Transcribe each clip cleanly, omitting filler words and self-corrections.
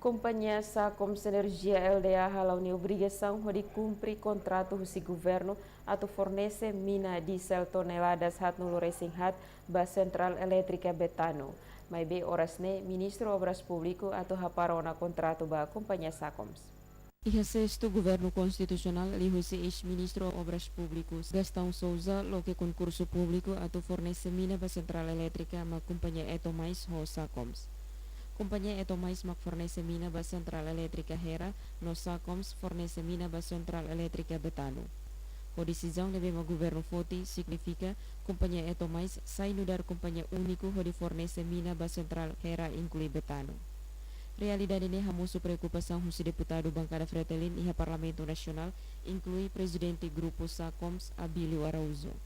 Companhia Sacoms Energia LDA halau obrigação de cumprir contrato com o governo a fornecer mina diesel toneladas hat no Loresing hat ba Central Elétrica Betano. Mas be horas ne Ministro Obras Público atau haparona contrato ba Companhia Sacoms. E sexto governo constitucional lihusi ex-ministro Obras Públicos Gastão Souza lo que concurso público atau fornece mina ba Central Elétrica ma Companhia Etomais ho Sacoms. Companhia Etomais mak fornece mina ba Central Elétrica Hera, no Sacoms fornece mina ba Central Elétrica Betano. A decisão deve ma governo foti significa Companhia Etomais sai no dar companhia único de fornece mina ba Central Hera inclui Betano. Realidade ini hamusu preocupação husi deputado bancada Fretilin e Parlamento Nacional inclui presidente grupo Sacoms Abilio Araújo.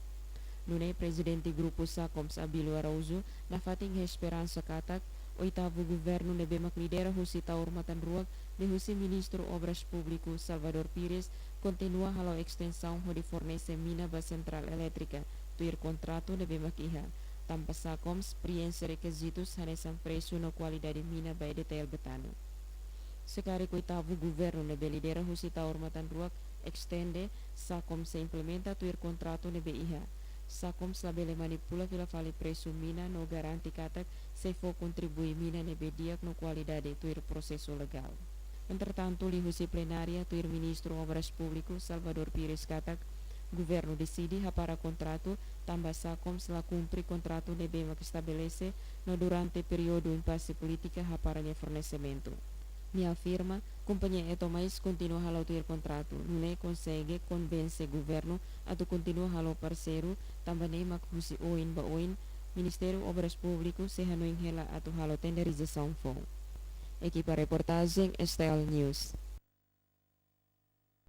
Nune presidente grupo Sacoms Abilio Araújo na fating esperança katak oitavo governo nebe mak lidera husi taur matan ruak de husi ministro Obras Público Salvador Pires continua halau extensão de fornece mina ba Central Elétrica tuir contrato nebe mak iha tanpa Sacoms preenche requisitos hanesan preço no qualidade mina ba detail betano. Sekari oitavo governo nebe lidera husi taur matan ruak extende Sacoms se implementa tuir contrato nebe iha. Sacoms labele manipula vila fali preço mina no garanti katak se for contribui mina nebe diak no qualidade tuir processo legal. Entretanto, li husi plenária tuir ministro Obras Público Salvador Pires katak governo decide para contrato tamba Sacoms la cumpri contrato nebe mak estabelece no durante período impasse política para fornecimento. Me afirma, Companhia Etomais continua halau tuir contrato, não consegue convencer governo atau continua halau parceiro, também mak husi oin ba oin, Ministério Obras Público se hanuing hela atau halau tenderização fong. Equipa reportagem STL News.